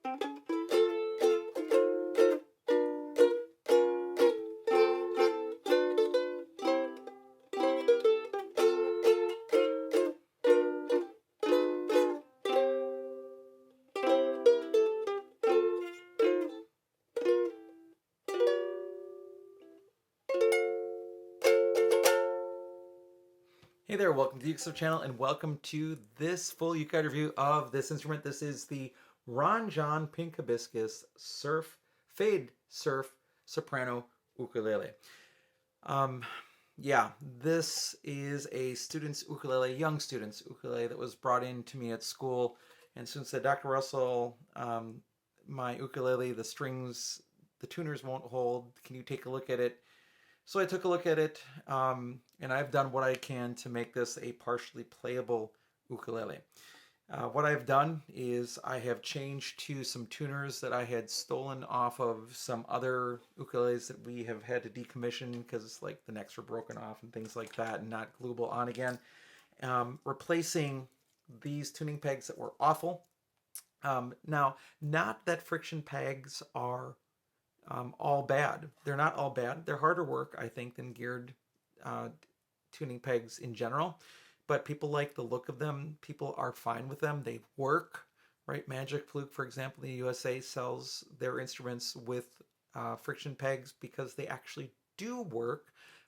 Hey there, welcome to the UkeStuff channel and welcome to this full UkeGuide review of this instrument. This is the Ron John Pink Hibiscus Fade Surf Soprano Ukulele. This is a student's ukulele, young student's ukulele that was brought in to me at school. And student said, Dr. Russell, my ukulele, the strings, the tuners won't hold. Can you take a look at it? So I took a look at it, and I've done what I can to make this a partially playable ukulele. What I've done is I have changed to some tuners that I had stolen off of some other ukuleles that we have had to decommission because like the necks were broken off and things like that and not gluable on again. Replacing these tuning pegs that were awful. Now, not that friction pegs are all bad. They're not all bad. They're harder work, I think, than geared tuning pegs in general. But people like the look of them. People are fine with them. They work, right? Magic Fluke, for example, in the USA sells their instruments with friction pegs because they actually do work.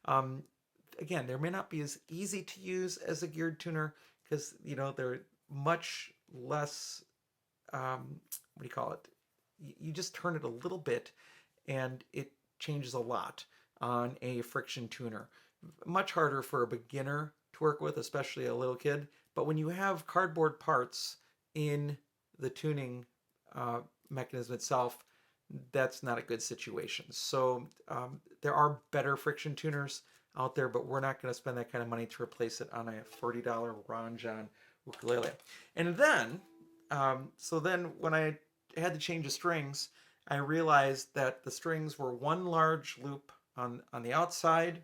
Again, they may not be as easy to use as a geared tuner because, you know, they're much less, what do you call it? You just turn it a little bit and it changes a lot on a friction tuner. Much harder for a beginner to work with, especially a little kid. But when you have cardboard parts in the tuning mechanism itself, that's not a good situation. So there are better friction tuners out there, but we're not going to spend that kind of money to replace it on a $40 Ron John ukulele. And then, so then when I had to change the strings, I realized that the strings were one large loop on the outside,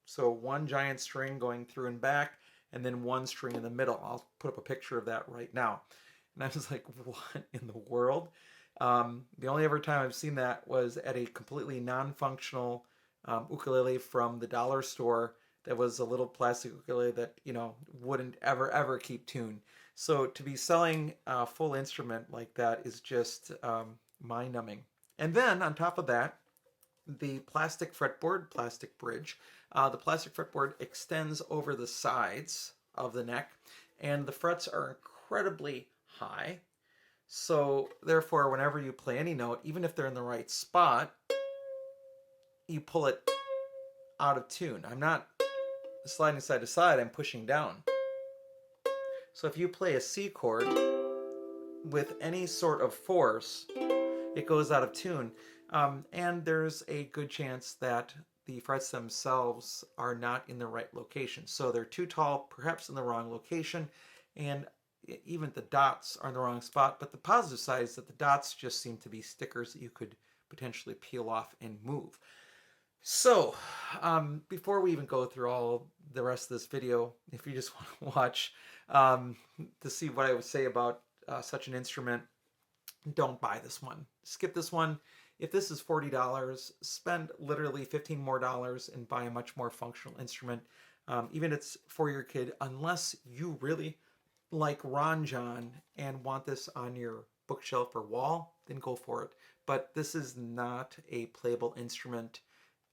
so one giant string going through and back, and then one string in the middle. I'll put up a picture of that right now. And I was like, what in the world? The only ever time I've seen that was at a completely non-functional ukulele from the dollar store that was a little plastic ukulele that, you know, wouldn't ever keep tune. So to be selling a full instrument like that is just mind-numbing. And then on top of that, the plastic fretboard, plastic bridge, the plastic fretboard extends over the sides of the neck, and the frets are incredibly high. So therefore, whenever you play any note, even if they're in the right spot, you pull it out of tune. I'm not sliding side to side, I'm pushing down. So if you play a C chord with any sort of force, it goes out of tune. And there's a good chance that the frets themselves are not in the right location. So they're too tall, perhaps in the wrong location, and even the dots are in the wrong spot. But the positive side is that the dots just seem to be stickers that you could potentially peel off and move. So before we even go through all the rest of this video, if you just want to watch to see what I would say about such an instrument, don't buy this one. Skip this one. If this is $40, spend literally $15 more and buy a much more functional instrument. Even if it's for your kid, unless you really like Ron John and want this on your bookshelf or wall, then go for it. But this is not a playable instrument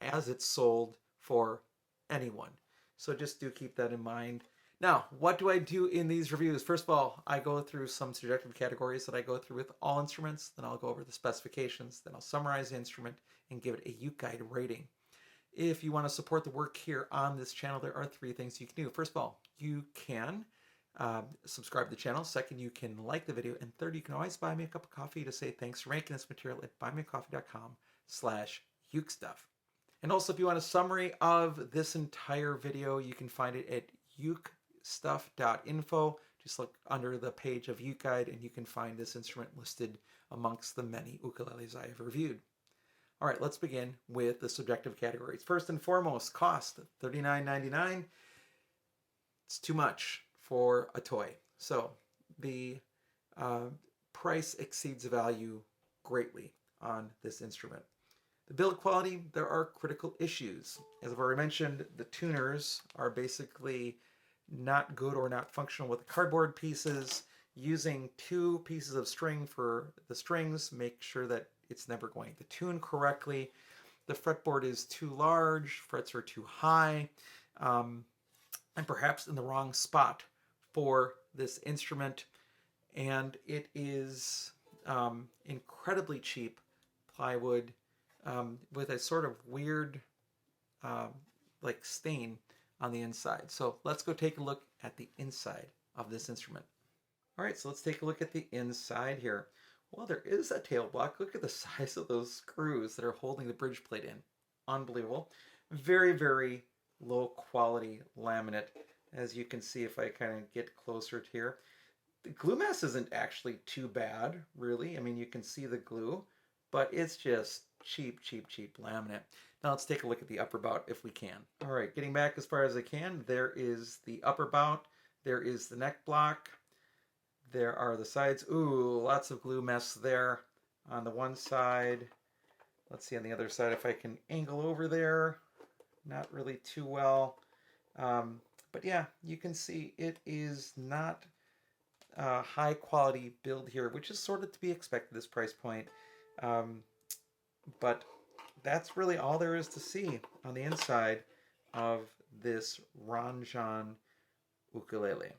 as it's sold for anyone. So just do keep that in mind. Now, what do I do in these reviews? First of all, I go through some subjective categories that I go through with all instruments. Then I'll go over the specifications. Then I'll summarize the instrument and give it a UkeGuide rating. If you want to support the work here on this channel, there are 3 things you can do. First of all, you can subscribe to the channel. Second, you can like the video. And third, you can always buy me a cup of coffee to say thanks for making this material at buymeacoffee.com/UkeStuff. And also, if you want a summary of this entire video, you can find it at ukestuff.info. Just look under the page of UkeGuide and you can find this instrument listed amongst the many ukuleles I have reviewed. All right, let's begin with the subjective categories. First and foremost, cost, $39.99. It's too much for a toy. So the price exceeds value greatly on this instrument. The build quality, there are critical issues. As I've already mentioned, the tuners are basically not good or not functional with the cardboard pieces. Using 2 pieces of string for the strings, make sure that it's never going to tune correctly. The fretboard is too large, frets are too high, and perhaps in the wrong spot for this instrument. And it is incredibly cheap plywood with a sort of weird like stain on the inside. So let's go take a look at the inside of this instrument. All right, so let's take a look at the inside here. Well, there is a tail block. Look at the size of those screws that are holding the bridge plate in. Unbelievable. Very, very low quality laminate. As you can see, if I kind of get closer to here, the glue mass isn't actually too bad, really. I mean, you can see the glue, but it's just cheap, cheap, cheap laminate. Now let's take a look at the upper bout if we can. All right, getting back as far as I can, there is the upper bout. There is the neck block. There are the sides. Ooh, lots of glue mess there on the one side. Let's see on the other side if I can angle over there. Not really too well. But yeah, you can see it is not a high quality build here, which is sort of to be expected at this price point. But that's really all there is to see on the inside of this Ranjan ukulele.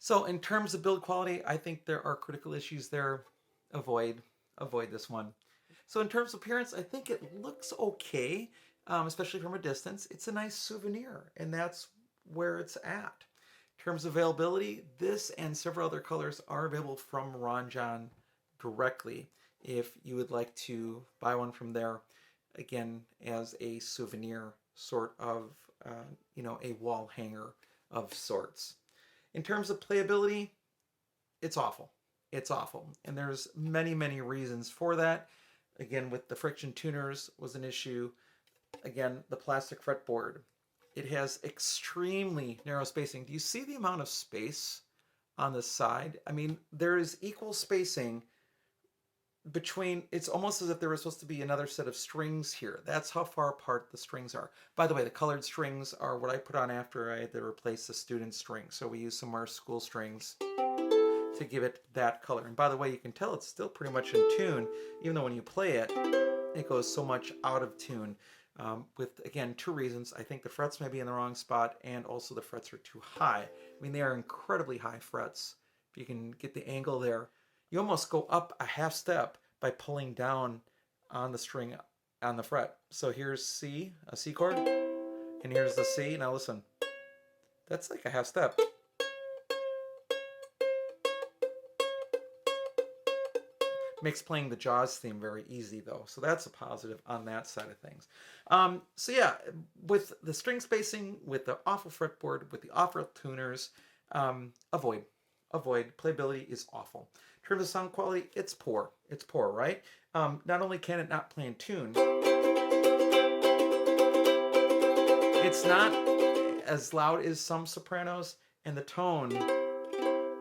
So in terms of build quality, I think there are critical issues there. Avoid this one. So in terms of appearance, I think it looks okay, especially from a distance. It's a nice souvenir, and that's where it's at. In terms of availability, this and several other colors are available from Ranjan directly if you would like to buy one from there, again, as a souvenir sort of, a wall hanger of sorts. In terms of playability, it's awful. It's awful. And there's many, many reasons for that. Again, with the friction tuners was an issue. Again, the plastic fretboard. It has extremely narrow spacing. Do you see the amount of space on the side? I mean, there is equal spacing between, it's almost as if there was supposed to be another set of strings here. That's how far apart the strings are. By the way, the colored strings are what I put on after I had to replace the student string. So we use some of our school strings to give it that color. And by the way, you can tell it's still pretty much in tune, even though when you play it, it goes so much out of tune. With, again, 2 reasons. I think the frets may be in the wrong spot, and also the frets are too high. I mean, they are incredibly high frets. If you can get the angle there, you almost go up a half step by pulling down on the string on the fret. So here's C, a C chord, and here's the C. Now listen, that's like a half step. Makes playing the Jaws theme very easy though, so that's a positive on that side of things. So yeah, with the string spacing, with the awful fretboard, with the awful tuners, avoid. Playability is awful. In terms of sound quality, it's poor. It's poor, right? Not only can it not play in tune, it's not as loud as some sopranos, and the tone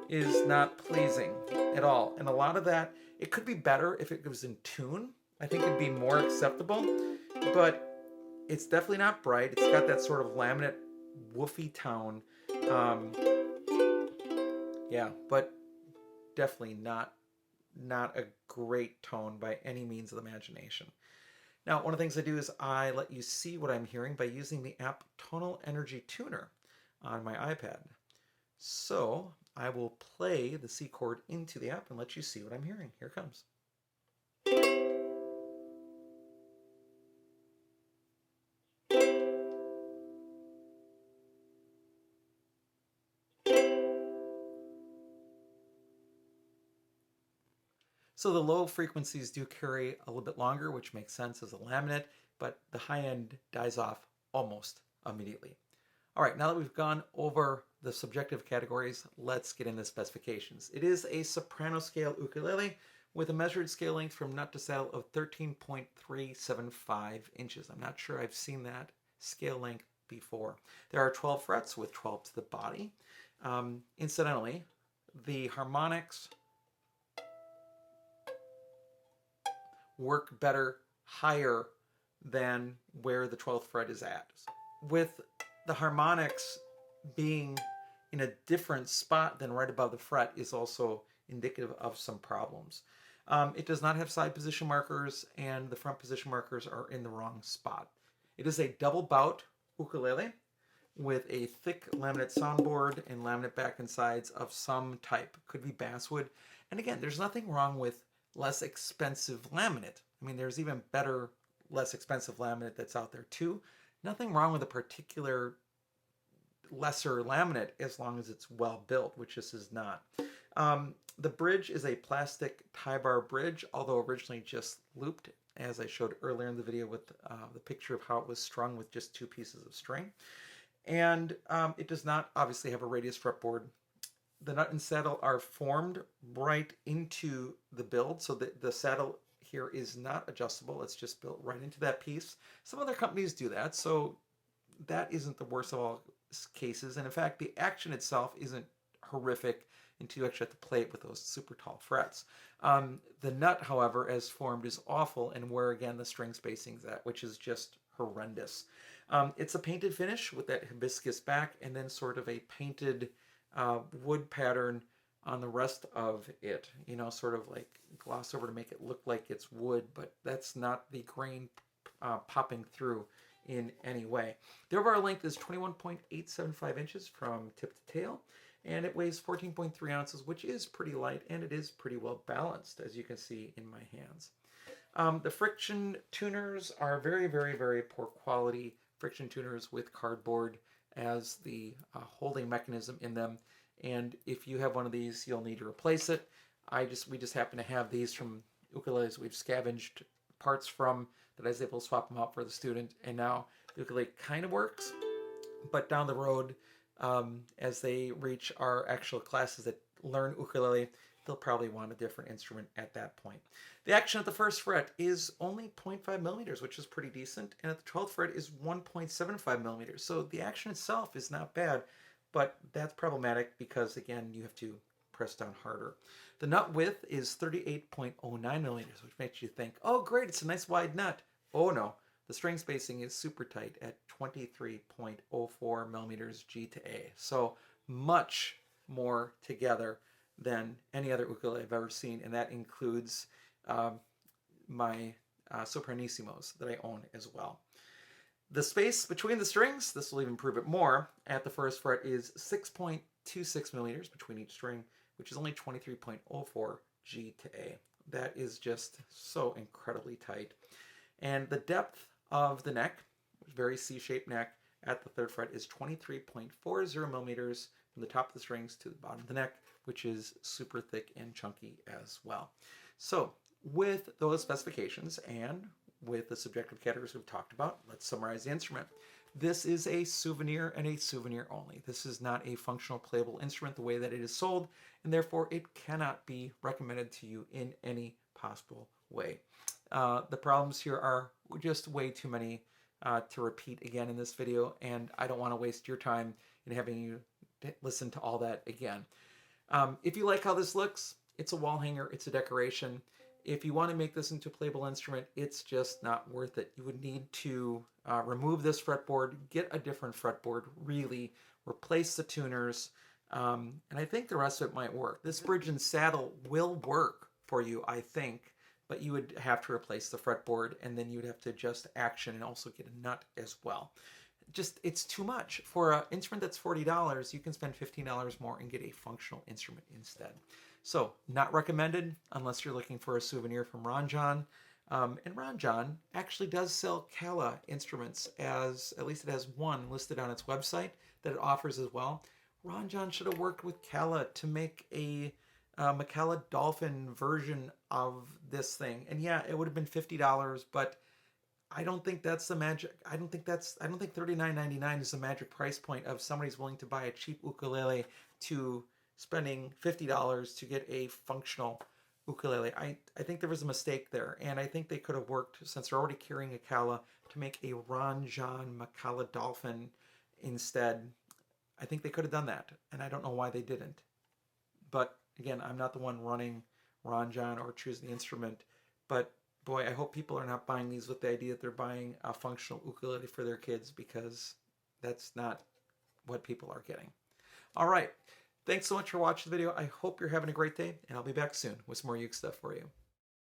is not pleasing at all. And a lot of that, it could be better if it was in tune. I think it'd be more acceptable, but it's definitely not bright. It's got that sort of laminate woofy tone. Yeah, but definitely not a great tone by any means of the imagination. Now, one of the things I do is I let you see what I'm hearing by using the app Tonal Energy Tuner on my iPad. So I will play the C chord into the app and let you see what I'm hearing. Here it comes. So the low frequencies do carry a little bit longer, which makes sense as a laminate, but the high end dies off almost immediately. All right, now that we've gone over the subjective categories, let's get into specifications. It is a soprano scale ukulele with a measured scale length from nut to saddle of 13.375 inches. I'm not sure I've seen that scale length before. There are 12 frets with 12 to the body. Incidentally, the harmonics work better higher than where the 12th fret is at. With the harmonics being in a different spot than right above the fret is also indicative of some problems. It does not have side position markers, and the front position markers are in the wrong spot. It is a double bout ukulele with a thick laminate soundboard and laminate back and sides of some type. Could be basswood. And again, there's nothing wrong with less expensive laminate. I mean, there's even better, less expensive laminate that's out there too. Nothing wrong with a particular lesser laminate as long as it's well built, which this is not. The bridge is a plastic tie bar bridge, although originally just looped, as I showed earlier in the video with the picture of how it was strung with just 2 pieces of string. And it does not obviously have a radius fretboard. The nut and saddle are formed right into the build, so the saddle here is not adjustable. It's just built right into that piece. Some other companies do that, so that isn't the worst of all cases. And in fact, the action itself isn't horrific until you actually have to play it with those super tall frets. The nut, however, as formed, is awful, and where again the string spacing's at, which is just horrendous. It's a painted finish with that hibiscus back, and then sort of a painted wood pattern on the rest of it. You know, sort of like gloss over to make it look like it's wood, but that's not the grain popping through in any way. The overall length is 21.875 inches from tip to tail, and it weighs 14.3 ounces, which is pretty light, and it is pretty well balanced, as you can see in my hands. The friction tuners are very, very, very poor quality friction tuners with cardboard as the holding mechanism in them, and if you have one of these, you'll need to replace it. We just happen to have these from ukuleles we've scavenged parts from that I was able to swap them out for the student, and now the ukulele kind of works, but down the road, as they reach our actual classes that learn ukulele, they'll probably want a different instrument at that point. The action at the 1st fret is only 0.5 millimeters, which is pretty decent, and at the 12th fret is 1.75 millimeters. So the action itself is not bad, but that's problematic because, again, you have to press down harder. The nut width is 38.09 millimeters, which makes you think, oh great, it's a nice wide nut. Oh no, the string spacing is super tight at 23.04 millimeters G to A. So much more together than any other ukulele I've ever seen, and that includes my Sopranissimos that I own as well. The space between the strings, this will even prove it more, at the 1st fret is 6.26 millimeters between each string, which is only 23.04 G to A. That is just so incredibly tight. And the depth of the neck, very C-shaped neck, at the 3rd fret is 23.40 millimeters from the top of the strings to the bottom of the neck, which is super thick and chunky as well. So with those specifications and with the subjective categories we've talked about, let's summarize the instrument. This is a souvenir and a souvenir only. This is not a functional playable instrument the way that it is sold, and therefore it cannot be recommended to you in any possible way. The problems here are just way too many to repeat again in this video, and I don't want to waste your time in having you listen to all that again. If you like how this looks, it's a wall hanger, it's a decoration. If you want to make this into a playable instrument, it's just not worth it. You would need to remove this fretboard, get a different fretboard, really, replace the tuners, and I think the rest of it might work. This bridge and saddle will work for you, I think, but you would have to replace the fretboard, and then you'd have to adjust action and also get a nut as well. Just, it's too much. For an instrument that's $40, you can spend $15 more and get a functional instrument instead. So, not recommended unless you're looking for a souvenir from Ranjan. And Ranjan actually does sell Kala instruments, as at least it has one listed on its website that it offers as well. Ranjan should have worked with Kala to make a Macala Dolphin version of this thing. And yeah, it would have been $50, but I don't think that's the magic. I don't think $39.99 is the magic price point of somebody's willing to buy a cheap ukulele to spending $50 to get a functional ukulele. I think there was a mistake there, and I think they could have worked, since they're already carrying a Kala, to make a Ranjan Macala Dolphin instead. I think they could have done that, and I don't know why they didn't. But again, I'm not the one running Ranjan or choosing the instrument, but boy, I hope people are not buying these with the idea that they're buying a functional ukulele for their kids, because that's not what people are getting. All right. Thanks so much for watching the video. I hope you're having a great day, and I'll be back soon with some more Uke stuff for you.